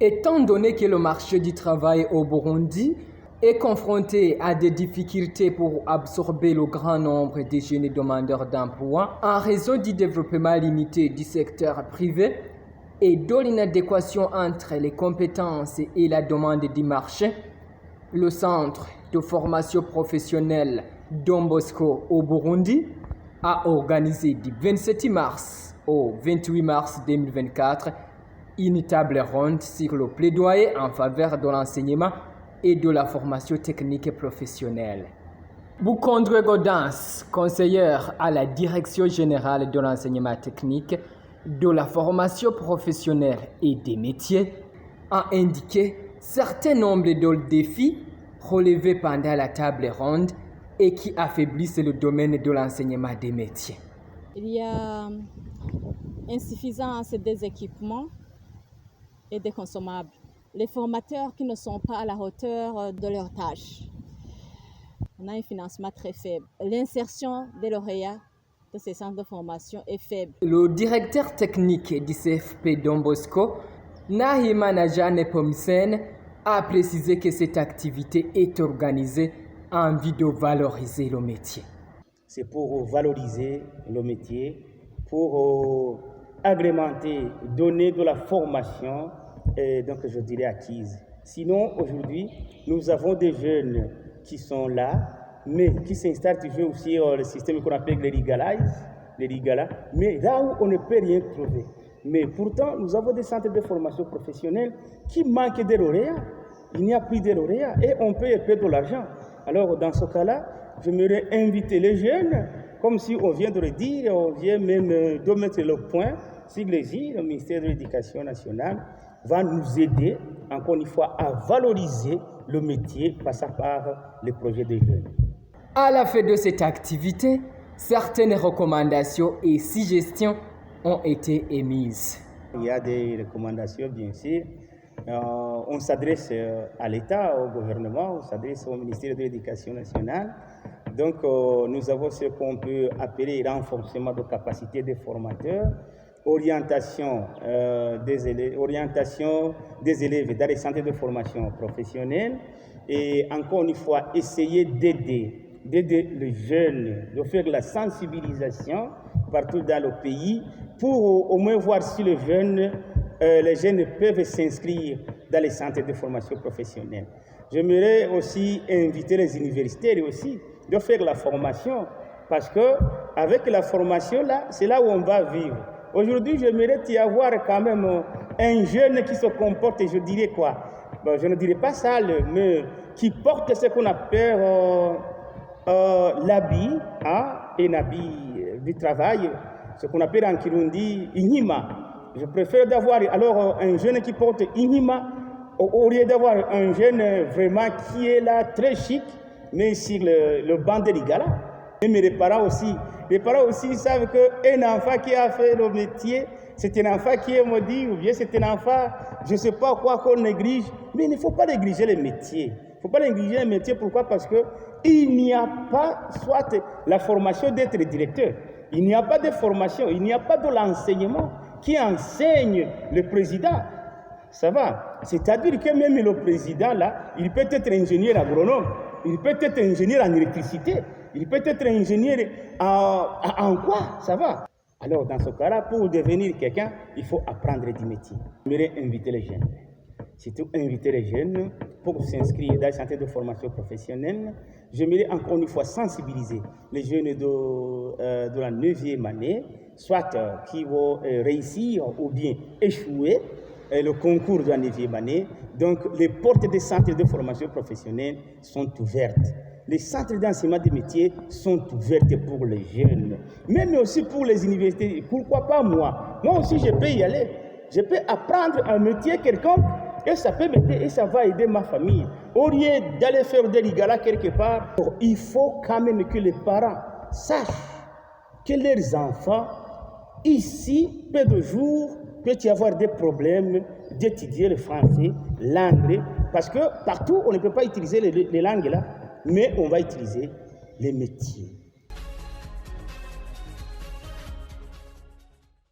Étant donné que le marché du travail au Burundi est confronté à des difficultés pour absorber le grand nombre de jeunes demandeurs d'emploi en raison du développement limité du secteur privé et de l'inadéquation entre les compétences et la demande du marché, le Centre de formation professionnelle Don Bosco au Burundi a organisé du 27 mars au 28 mars 2024 une table ronde sur le plaidoyer en faveur de l'enseignement et de la formation technique et professionnelle. Bukondwe Gaudence, conseillère à la Direction générale de l'enseignement technique, de la formation professionnelle et des métiers, a indiqué certains nombres de défis relevés pendant la table ronde et qui affaiblissent le domaine de l'enseignement des métiers. Il y a insuffisance des équipements et des consommables. Les formateurs qui ne sont pas à la hauteur de leurs tâches. On a un financement très faible. L'insertion des lauréats de ces centres de formation est faible. Le directeur technique du CFP Don Bosco, Nahimana Jane Pomsen, a précisé que cette activité est organisée en vue de valoriser le métier. C'est pour valoriser le métier, pour agrémenter, donner de la formation, donc je dirais acquise. Sinon, aujourd'hui, nous avons des jeunes qui sont là, mais qui s'installent toujours sur le système qu'on appelle les Rigala, mais là où on ne peut rien trouver. Mais pourtant, nous avons des centres de formation professionnelle qui manquent de lauréats. Il n'y a plus de lauréats et on peut perdre de l'argent. Alors, dans ce cas-là, j'aimerais inviter les jeunes, comme si on vient de le dire, on vient même de mettre le point sur les îles. Le ministère de l'Éducation nationale va nous aider, encore une fois, à valoriser le métier passant par les projets des jeunes. À la fin de cette activité, certaines recommandations et suggestions ont été émises. Il y a des recommandations, bien sûr. On s'adresse à l'État, au gouvernement, on s'adresse au ministère de l'Éducation nationale. Donc, nous avons ce qu'on peut appeler renforcement de capacité des formateurs, orientation des élèves dans les centres de formation professionnelle et encore une fois, essayer d'aider les jeunes, de faire la sensibilisation partout dans le pays pour au moins voir si les jeunes peuvent s'inscrire dans les centres de formation professionnelle. J'aimerais aussi inviter les universitaires aussi de faire la formation parce que avec la formation là, c'est là où on va vivre. Aujourd'hui, j'aimerais y avoir quand même un jeune qui se comporte, je dirais quoi? Bon, je ne dirais pas sale, mais qui porte ce qu'on appelle l'habit, un habit du travail, ce qu'on appelle en Kirundi Inyima. Je préfère d'avoir alors un jeune qui porte Inyima au lieu d'avoir un jeune vraiment qui est là très chic, mais sur le banc de Ligala. Mais les parents aussi savent qu'un enfant qui a fait le métier, c'est un enfant qui est maudit, ou bien c'est un enfant, je ne sais pas quoi qu'on néglige. Mais il ne faut pas négliger les métiers. Il ne faut pas négliger les métiers, pourquoi? Parce qu'il n'y a pas soit la formation d'être directeur, il n'y a pas de formation, il n'y a pas de l'enseignement qui enseigne le président. Ça va? C'est-à-dire que même le président, là, il peut être ingénieur agronome, il peut être ingénieur en électricité, il peut être ingénieur en quoi? Ça va? Alors, dans ce cas-là, pour devenir quelqu'un, il faut apprendre du métier. J'aimerais inviter les jeunes. Surtout inviter les jeunes pour s'inscrire dans les centres de formation professionnelle. J'aimerais encore une fois sensibiliser les jeunes de la 9e année, soit qui vont réussir ou bien échouer le concours de la 9e année. Donc, les portes des centres de formation professionnelle sont ouvertes. Les centres d'enseignement des métiers sont ouverts pour les jeunes, même aussi pour les universités. Pourquoi pas moi? Moi aussi, je peux y aller. Je peux apprendre un métier quelconque et ça peut m'aider et ça va aider ma famille. Au lieu d'aller faire des Ligala quelque part, il faut quand même que les parents sachent que leurs enfants, ici, peu de jours, peut y avoir des problèmes d'étudier le français, l'anglais, parce que partout, on ne peut pas utiliser les langues là, mais on va utiliser les métiers.